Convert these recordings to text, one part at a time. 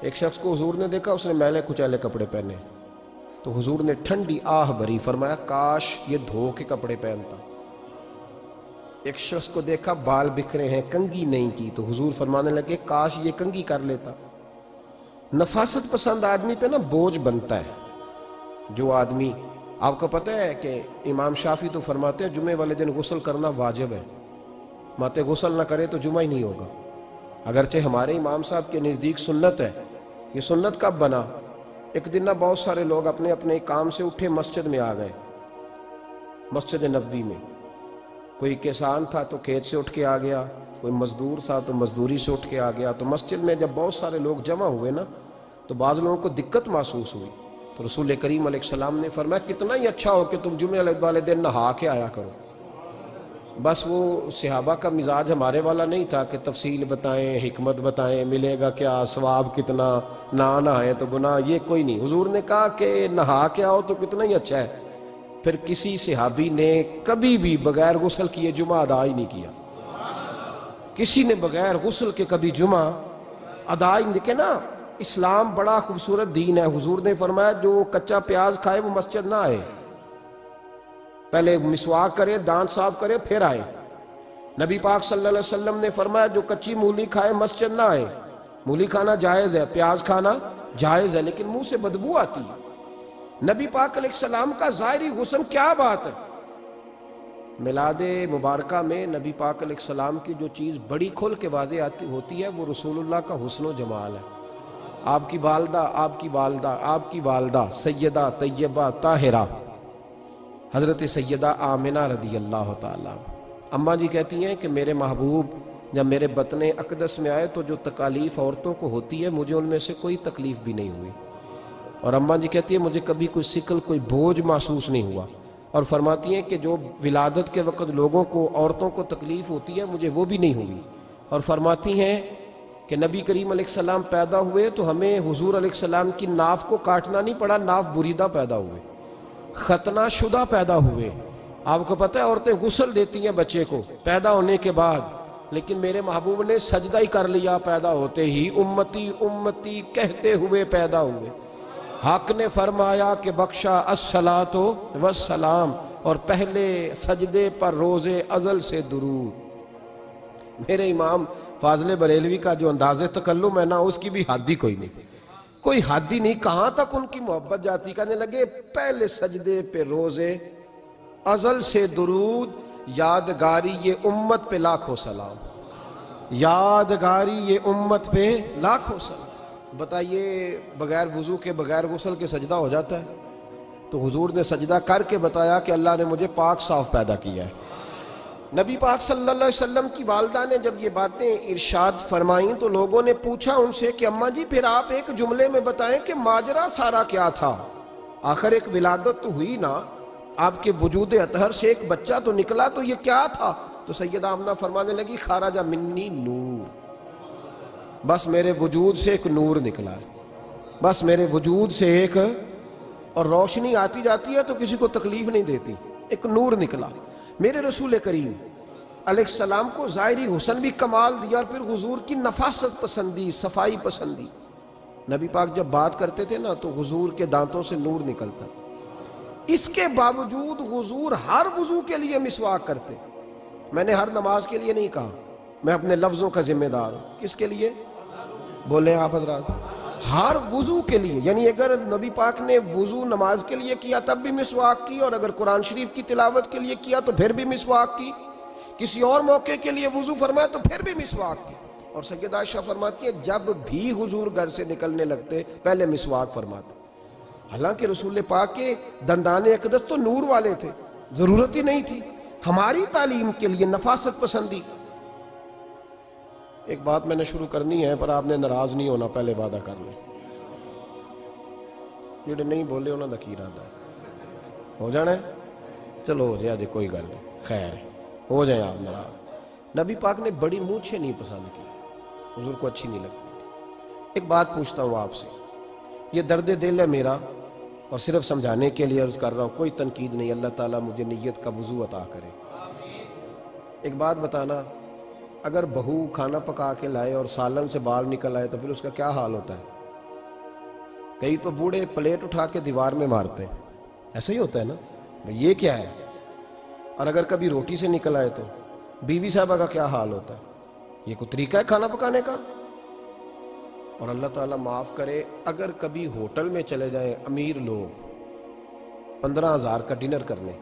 ایک شخص کو حضور نے دیکھا، اس نے میلے کچیلے کپڑے پہنے، تو حضور نے ٹھنڈی آہ بھری، فرمایا کاش یہ دھو کے کپڑے پہنتا۔ ایک شخص کو دیکھا بال بکھرے ہیں، کنگھی نہیں کی، تو حضور فرمانے لگے کاش یہ کنگھی کر لیتا۔ نفاست پسند آدمی پہ نا بوجھ بنتا ہے۔ جو آدمی، آپ کو پتہ ہے کہ امام شافعی تو فرماتے ہیں جمعے والے دن غسل کرنا واجب ہے، ماتے غسل نہ کرے تو جمعہ ہی نہیں ہوگا۔ اگرچہ ہمارے امام صاحب کے نزدیک سنت ہے۔ یہ سنت کب بنا؟ ایک دن نہ بہت سارے لوگ اپنے اپنے کام سے اٹھے، مسجد میں آ گئے، مسجد نبوی میں۔ کوئی کسان تھا تو کھیت سے اٹھ کے آ گیا، کوئی مزدور تھا تو مزدوری سے اٹھ کے آ گیا۔ تو مسجد میں جب بہت سارے لوگ جمع ہوئے نا، تو بعض لوگوں کو دقت محسوس ہوئی، تو رسول کریم علیہ السلام نے فرمایا کتنا ہی اچھا ہو کہ تم جمعے والے دن نہا کے آیا کرو۔ بس وہ صحابہ کا مزاج ہمارے والا نہیں تھا کہ تفصیل بتائیں، حکمت بتائیں، ملے گا کیا، ثواب کتنا، نہ نہائیں تو گناہ، یہ کوئی نہیں۔ حضور نے کہا کہ نہا کے آؤ تو کتنا ہی اچھا ہے۔ پھر کسی صحابی نے کبھی بھی بغیر غسل کیے جمعہ ادا ہی نہیں کیا۔ کسی نے بغیر غسل کے کبھی جمعہ ادا ہی نہیں کیا نا۔ اسلام بڑا خوبصورت دین ہے۔ حضور نے فرمایا جو کچا پیاز کھائے وہ مسجد نہ آئے، پہلے مسواک کرے، دانت صاف کرے، پھر آئے۔ نبی پاک صلی اللہ علیہ وسلم نے فرمایا جو کچی مولی کھائے مسجد نہ آئے۔ مولی کھانا جائز ہے، پیاز کھانا جائز ہے، لیکن منہ سے بدبو آتی ہے۔ نبی پاک علیہ السلام کا ظاہری حسن کیا بات ہے۔ میلاد مبارکہ میں نبی پاک علیہ السلام کی جو چیز بڑی کھل کے واضح ہوتی ہے وہ رسول اللہ کا حسن و جمال ہے۔ آپ کی والدہ سیدہ طیبہ طاہرہ حضرت سیدہ آمنہ رضی اللہ تعالیٰ، اماں جی کہتی ہیں کہ میرے محبوب جب میرے بطن اقدس میں آئے تو جو تکالیف عورتوں کو ہوتی ہے مجھے ان میں سے کوئی تکلیف بھی نہیں ہوئی۔ اور اماں جی کہتی ہیں مجھے کبھی کوئی ثقل، کوئی بوجھ محسوس نہیں ہوا۔ اور فرماتی ہیں کہ جو ولادت کے وقت لوگوں کو، عورتوں کو تکلیف ہوتی ہے مجھے وہ بھی نہیں ہوئی۔ اور فرماتی ہیں کہ نبی کریم علیہ السلام پیدا ہوئے تو ہمیں حضور علیہ السلام کی ناف کو کاٹنا نہیں پڑا، ناف بریدہ پیدا ہوئے، ختنہ شدہ پیدا ہوئے۔ آپ کو پتہ ہے عورتیں غسل دیتی ہیں بچے کو پیدا ہونے کے بعد، لیکن میرے محبوب نے سجدہ ہی کر لیا پیدا ہوتے ہی، امتی امتی کہتے ہوئے پیدا ہوئے۔ حق نے فرمایا کہ بخشا الصلاۃ والسلام، اور پہلے سجدے پر روز ازل سے درود۔ میرے امام فاضل بریلوی کا جو انداز تکلم ہے نا، اس کی بھی حد ہی کوئی نہیں، کوئی حد ہی نہیں۔ کہاں تک ان کی محبت جاتی، کہنے لگے پہلے سجدے پہ روز ازل سے درود، یادگاری یہ امت پہ لاکھوں سلام، یادگاری یہ امت پہ لاکھوں سلام۔ بتائیے بغیر وضو کے، بغیر غسل کے سجدہ ہو جاتا ہے؟ تو حضور نے سجدہ کر کے بتایا کہ اللہ نے مجھے پاک صاف پیدا کیا ہے۔ نبی پاک صلی اللہ علیہ وسلم کی والدہ نے جب یہ باتیں ارشاد فرمائیں تو لوگوں نے پوچھا ان سے کہ اماں جی پھر آپ ایک جملے میں بتائیں کہ ماجرا سارا کیا تھا، آخر ایک ولادت تو ہوئی نا، آپ کے وجود اطہر سے ایک بچہ تو نکلا، تو یہ کیا تھا؟ تو سیدہ آمنہ فرمانے لگی خارج منی نور، بس میرے وجود سے ایک نور نکلا ہے، بس میرے وجود سے ایک، اور روشنی آتی جاتی ہے تو کسی کو تکلیف نہیں دیتی، ایک نور نکلا۔ میرے رسول کریم علیہ السلام کو ظاہری حسن بھی کمال دیا، اور پھر حضور کی نفاست پسندی، صفائی پسندی۔ نبی پاک جب بات کرتے تھے نا تو حضور کے دانتوں سے نور نکلتا، اس کے باوجود حضور ہر وضو کے لیے مسواک کرتے۔ میں نے ہر نماز کے لیے نہیں کہا، میں اپنے لفظوں کا ذمہ دار ہوں۔ کس کے لیے بولیں آپ حضرات؟ ہر وضو کے لیے، یعنی اگر نبی پاک نے وضو نماز کے لیے کیا تب بھی مسواک کی، اور اگر قرآن شریف کی تلاوت کے لیے کیا تو پھر بھی مسواک کی، کسی اور موقع کے لیے وضو فرمایا تو پھر بھی مسواک کی۔ اور سیدہ عائشہ فرماتی ہے جب بھی حضور گھر سے نکلنے لگتے پہلے مسواک فرماتے۔ حالانکہ رسول پاک کے دندان اقدس تو نور والے تھے، ضرورت ہی نہیں تھی۔ ہماری تعلیم کے لیے نفاست پسندی۔ ایک بات میں نے شروع کرنی ہے پر آپ نے ناراض نہیں ہونا، پہلے وعدہ کر لیں، جڑے نہیں بولے انہوں نے کی ارادہ ہو جانا ہے؟ چلو ہو جائے، کوئی گل نہیں، خیر ہے، ہو جائیں آپ ناراض۔ نبی پاک نے بڑی مونچھیں نہیں پسند کی، حضور کو اچھی نہیں لگتی تھی۔ ایک بات پوچھتا ہوں آپ سے، یہ درد دل ہے میرا اور صرف سمجھانے کے لیے عرض کر رہا ہوں، کوئی تنقید نہیں، اللہ تعالیٰ مجھے نیت کا وضو عطا کرے۔ ایک بات بتانا، اگر بہو کھانا پکا کے لائے اور سالن سے بال نکل آئے تو پھر اس کا کیا حال ہوتا ہے؟ کئی تو بوڑھے پلیٹ اٹھا کے دیوار میں مارتے ہیں، ایسا ہی ہوتا ہے نا، یہ کیا ہے؟ اور اگر کبھی روٹی سے نکل آئے تو بیوی صاحبہ کا کیا حال ہوتا ہے؟ یہ کوئی طریقہ ہے کھانا پکانے کا؟ اور اللہ تعالیٰ معاف کرے، اگر کبھی ہوٹل میں چلے جائیں امیر لوگ 15,000 کا ڈنر کرنے،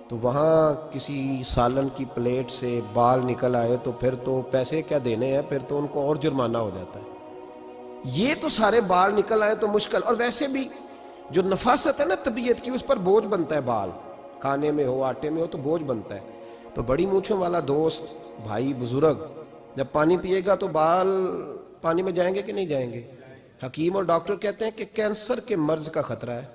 تو وہاں کسی سالن کی پلیٹ سے بال نکل آئے تو پھر تو پیسے کیا دینے ہیں، پھر تو ان کو اور جرمانہ ہو جاتا ہے۔ یہ تو سارے بال نکل آئے تو مشکل، اور ویسے بھی جو نفاست ہے نا طبیعت کی، اس پر بوجھ بنتا ہے، بال کھانے میں ہو آٹے میں ہو تو بوجھ بنتا ہے۔ تو بڑی مونچھوں والا دوست بھائی بزرگ جب پانی پیے گا تو بال پانی میں جائیں گے کہ نہیں جائیں گے؟ حکیم اور ڈاکٹر کہتے ہیں کہ کینسر کے مرض کا خطرہ ہے۔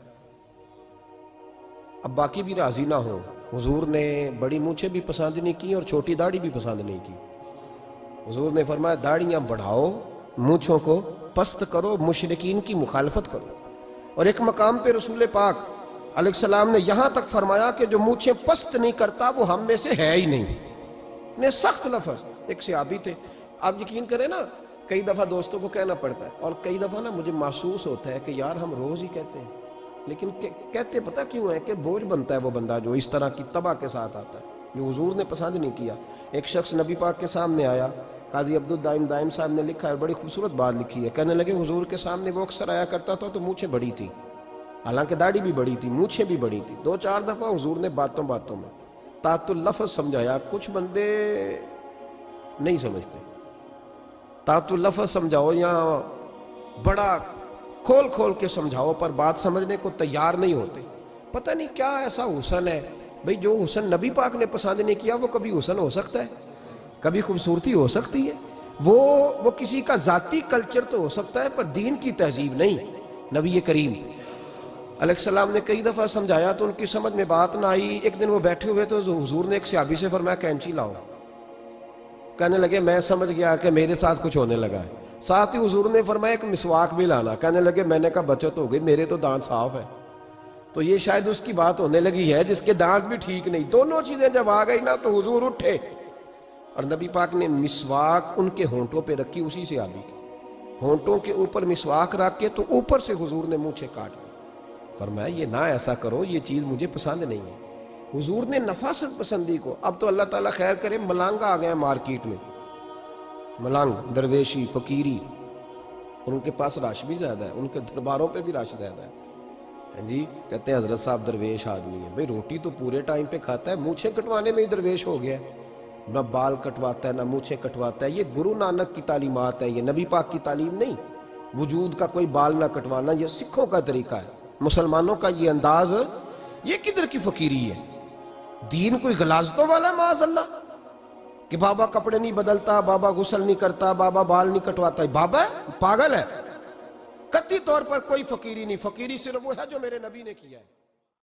اب باقی بھی راضی نہ ہوں، حضور نے بڑی مونچھیں بھی پسند نہیں کی اور چھوٹی داڑھی بھی پسند نہیں کی۔ حضور نے فرمایا داڑھیاں بڑھاؤ، مونچھوں کو پست کرو، مشرکین کی مخالفت کرو۔ اور ایک مقام پہ رسول پاک علیہ السلام نے یہاں تک فرمایا کہ جو مونچھیں پست نہیں کرتا وہ ہم میں سے ہے ہی نہیں۔ اتنے سخت لفظ۔ ایک صحابی تھے، آپ یقین کریں نا، کئی دفعہ دوستوں کو کہنا پڑتا ہے، اور کئی دفعہ نا مجھے محسوس ہوتا ہے کہ یار ہم روز ہی کہتے ہیں، لیکن کہتے پتہ کیوں ہے؟ کہ بوجھ بنتا ہے وہ بندہ جو اس طرح کی تباہ کے ساتھ آتا ہے، جو حضور نے پسند نہیں کیا۔ ایک شخص نبی پاک کے سامنے آیا، قاضی عبدالدائم دائم صاحب نے لکھا ہے، بڑی خوبصورت بات لکھی ہے، کہنے لگے حضور کے سامنے وہ اکثر آیا کرتا تھا تو مونچھیں بڑی تھی، حالانکہ داڑھی بھی بڑی تھی، مونچھیں بھی بڑی تھی۔ 2-4 دفعہ حضور نے باتوں باتوں میں تات اللفظ سمجھایا۔ کچھ بندے نہیں سمجھتے، تات اللفظ سمجھاؤ یا بڑا کھول کھول کے سمجھاؤ پر بات سمجھنے کو تیار نہیں ہوتے۔ پتہ نہیں کیا ایسا حسن ہے بھئی، جو حسن نبی پاک نے پسند نہیں کیا وہ کبھی حسن ہو سکتا ہے؟ کبھی خوبصورتی ہو سکتی ہے؟ وہ کسی کا ذاتی کلچر تو ہو سکتا ہے پر دین کی تہذیب نہیں۔ نبی کریم علیہ السلام نے کئی دفعہ سمجھایا تو ان کی سمجھ میں بات نہ آئی۔ ایک دن وہ بیٹھے ہوئے تو حضور نے ایک صحابی سے فرمایا کینچی لاؤ۔ کہنے لگے میں سمجھ گیا کہ میرے ساتھ کچھ ہونے لگا ہے۔ ساتھ ہی حضور نے فرمایا ایک مسواک بھی لانا۔ کہنے لگے میں نے کہا بچت ہو گئی، میرے تو دانت صاف ہے۔ تو یہ شاید اس کی بات ہونے لگی ہے جس کے دانت بھی ٹھیک نہیں۔ دونوں چیزیں جب آ گئی نا تو حضور اٹھے اور نبی پاک نے مسواک ان کے ہونٹوں پہ رکھی، اسی سے آبی کی ہونٹوں کے اوپر مسواک رکھ کے تو اوپر سے حضور نے مونچھیں کاٹ لی۔ فرمایا یہ نہ ایسا کرو، یہ چیز مجھے پسند نہیں ہے۔ حضور نے نفاست پسندی کو۔ اب تو اللہ تعالیٰ خیر کرے، ملانگا آ گئے ہیں مارکیٹ میں، ملانگ درویشی فقیری، اور ان کے پاس رش بھی زیادہ ہے، ان کے درباروں پہ بھی رش زیادہ ہے۔ جی کہتے ہیں حضرت صاحب درویش آدمی ہے۔ بھئی روٹی تو پورے ٹائم پہ کھاتا ہے، مونچھیں کٹوانے میں ہی درویش ہو گیا ہے، نہ بال کٹواتا ہے نہ مونچھیں کٹواتا ہے۔ یہ گرو نانک کی تعلیمات ہیں، یہ نبی پاک کی تعلیم نہیں۔ وجود کا کوئی بال نہ کٹوانا یہ سکھوں کا طریقہ ہے، مسلمانوں کا یہ انداز، یہ کدھر کی فقیری ہے؟ دین کوئی غلاظتوں والا معاذ اللہ، کہ بابا کپڑے نہیں بدلتا، بابا غسل نہیں کرتا، بابا بال نہیں کٹواتا۔ بابا ہے؟ پاگل ہے؟ قطعی طور پر کوئی فقیری نہیں، فقیری صرف وہ ہے جو میرے نبی نے کیا ہے۔